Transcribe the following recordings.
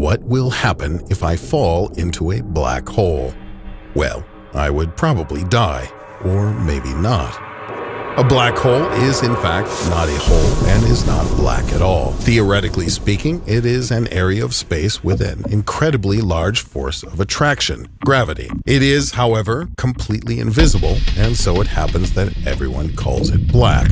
What will happen if I fall into a black hole? Well, I would probably die, or maybe not. A black hole is in fact not a hole and is not black at all. Theoretically speaking, it is an area of space with an incredibly large force of attraction, gravity. It is, however, completely invisible, and so it happens that everyone calls it black.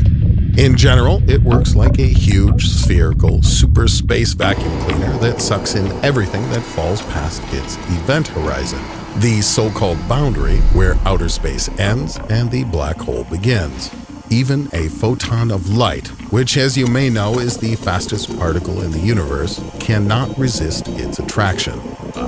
In general, it works like a huge, spherical, super space vacuum cleaner that sucks in everything that falls past its event horizon, the so-called boundary where outer space ends and the black hole begins. Even a photon of light, which as you may know is the fastest particle in the universe, cannot resist its attraction.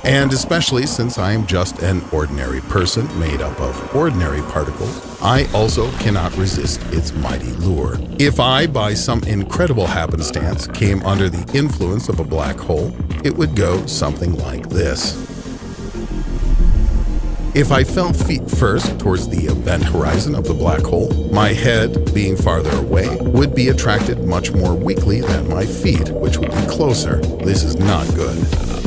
And especially since I am just an ordinary person made up of ordinary particles, I also cannot resist its mighty lure. If I, by some incredible happenstance, came under the influence of a black hole, it would go something like this. If I fell feet first towards the event horizon of the black hole, my head, being farther away, would be attracted much more weakly than my feet, which would be closer. This is not good.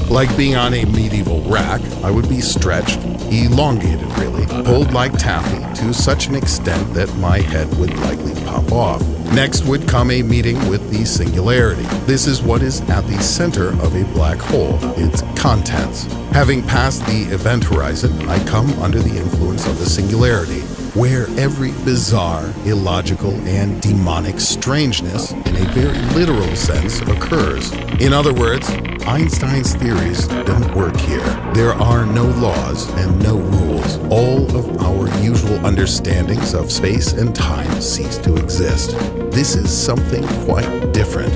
Like being on a medieval rack, I would be stretched, elongated really, pulled like taffy to such an extent that my head would likely pop off. Next would come a meeting with the singularity. This is what is at the center of a black hole, its contents. Having passed the event horizon, I come under the influence of the singularity, where every bizarre, illogical, and demonic strangeness, in a very literal sense, occurs. In other words, Einstein's theories don't work here. There are no laws and no rules. All of our usual understandings of space and time cease to exist. This is something quite different,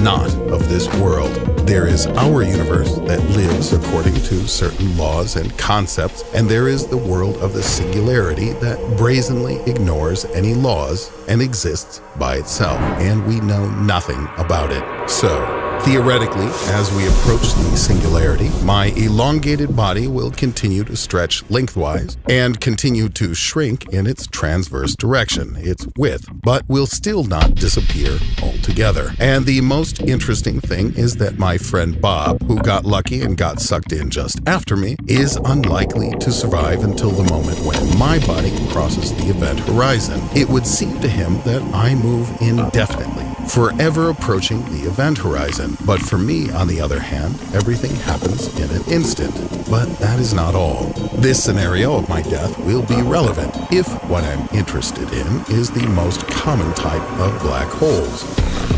not of this world. There is our universe that lives according to certain laws and concepts, and there is the world of the singularity that brazenly ignores any laws and exists by itself, and we know nothing about it. So, theoretically, as we approach the singularity, my elongated body will continue to stretch lengthwise and continue to shrink in its transverse direction, its width, but will still not disappear altogether. And the most interesting thing is that my friend Bob, who got lucky and got sucked in just after me, is unlikely to survive until the moment when my body crosses the event horizon. It would seem to him that I move indefinitely, forever approaching the event horizon. But for me, on the other hand, everything happens in an instant. But that is not all. This scenario of my death will be relevant if what I'm interested in is the most common type of black holes.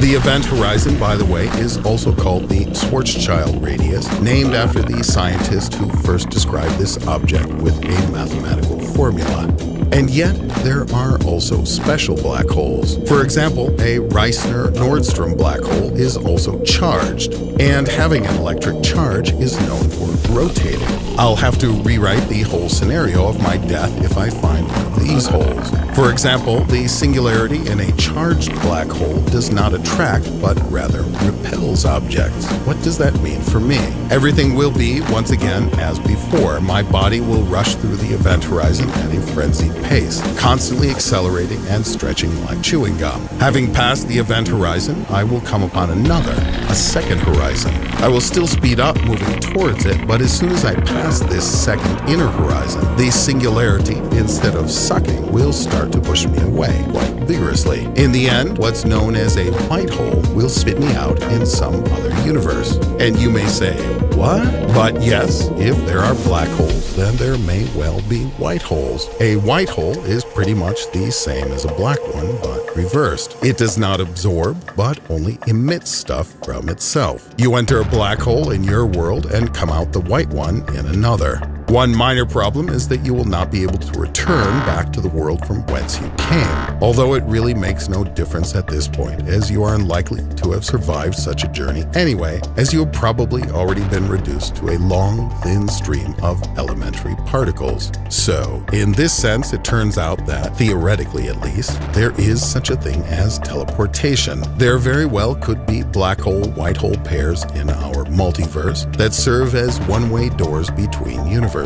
The event horizon, by the way, is also called the Schwarzschild radius, named after the scientist who first described this object with a mathematical formula. And yet, there are also special black holes. For example, a Reissner-Nordstrom black hole is also charged, and having an electric charge is known for rotating. I'll have to rewrite the whole scenario of my death if I find one of these holes. For example, the singularity in a charged black hole does not attract, but rather repels objects. What does that mean for me? Everything will be, once again, as before. My body will rush through the event horizon at a frenzied pace, constantly accelerating and stretching like chewing gum. Having passed the event horizon, I will come upon another, a second horizon. I will still speed up, moving towards it, but as soon as I pass this second inner horizon, the singularity, instead of sucking, will start to push me away quite vigorously. In the end, what's known as a white hole will spit me out in some other universe. And you may say, what? But yes, if there are black holes, then there may well be white holes. A white hole is pretty much the same as a black one, but reversed. It does not absorb, but only emits stuff from itself. You enter a black hole in your world and come out the white one in another. One minor problem is that you will not be able to return back to the world from whence you came, although it really makes no difference at this point, as you are unlikely to have survived such a journey anyway, as you have probably already been reduced to a long, thin stream of elementary particles. So, in this sense, it turns out that, theoretically at least, there is such a thing as teleportation. There very well could be black hole-white hole pairs in our multiverse that serve as one-way doors between universes.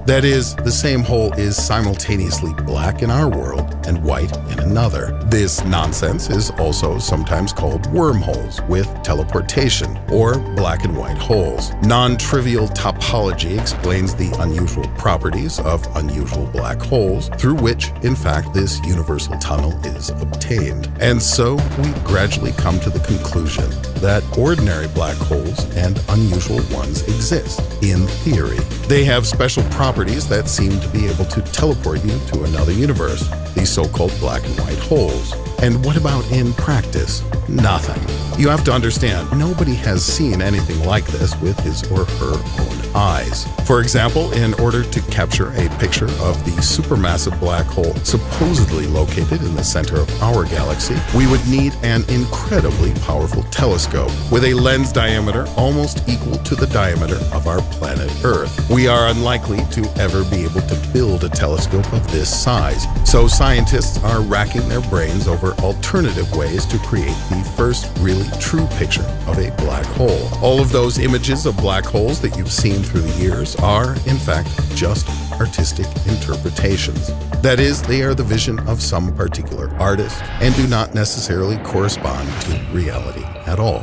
That is, the same hole is simultaneously black in our world and white in another. This nonsense is also sometimes called wormholes with teleportation, or black and white holes. Non-trivial topology explains the unusual properties of unusual black holes, through which, in fact, this universal tunnel is obtained. And so we gradually come to the conclusion that ordinary black holes and unusual ones exist, in theory. They have special properties that seem to be able to teleport you to another universe, these so-called black and white holes. And what about in practice? Nothing. You have to understand, nobody has seen anything like this with his or her own eyes. For example, in order to capture a picture of the supermassive black hole supposedly located in the center of our galaxy, we would need an incredibly powerful telescope with a lens diameter almost equal to the diameter of our planet Earth. We are unlikely to ever be able to build a telescope of this size, so scientists are racking their brains over alternative ways to create the first really true picture of a black hole. All of those images of black holes that you've seen through the years are, in fact, just artistic interpretations. That is, they are the vision of some particular artist and do not necessarily correspond to reality at all.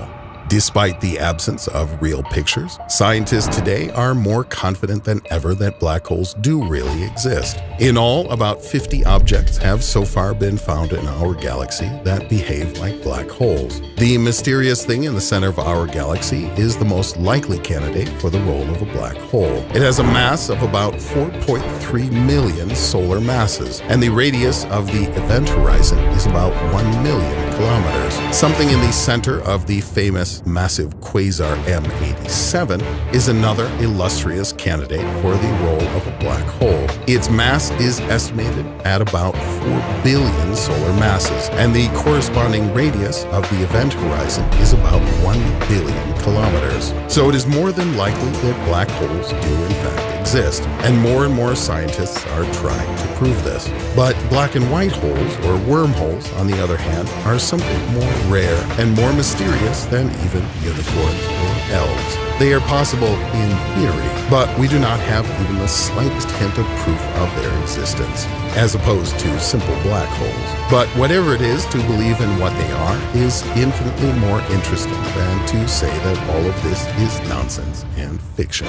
Despite the absence of real pictures, scientists today are more confident than ever that black holes do really exist. In all, about 50 objects have so far been found in our galaxy that behave like black holes. The mysterious thing in the center of our galaxy is the most likely candidate for the role of a black hole. It has a mass of about 4.3 million solar masses, and the radius of the event horizon is about 1 million kilometers. Something in the center of the famous massive quasar M87 is another illustrious candidate for the role of a black hole. Its mass is estimated at about 4 billion solar masses, and the corresponding radius of the event horizon is about 1 billion kilometers. So it is more than likely that black holes do in fact exist, and more scientists are trying to prove this. But black and white holes, or wormholes, on the other hand, are something more rare and more mysterious than even unicorns or elves. They are possible in theory, but we do not have even the slightest hint of proof of their existence, as opposed to simple black holes. But whatever it is to believe in what they are is infinitely more interesting than to say that all of this is nonsense and fiction.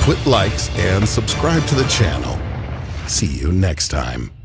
Put likes and subscribe to the channel. See you next time.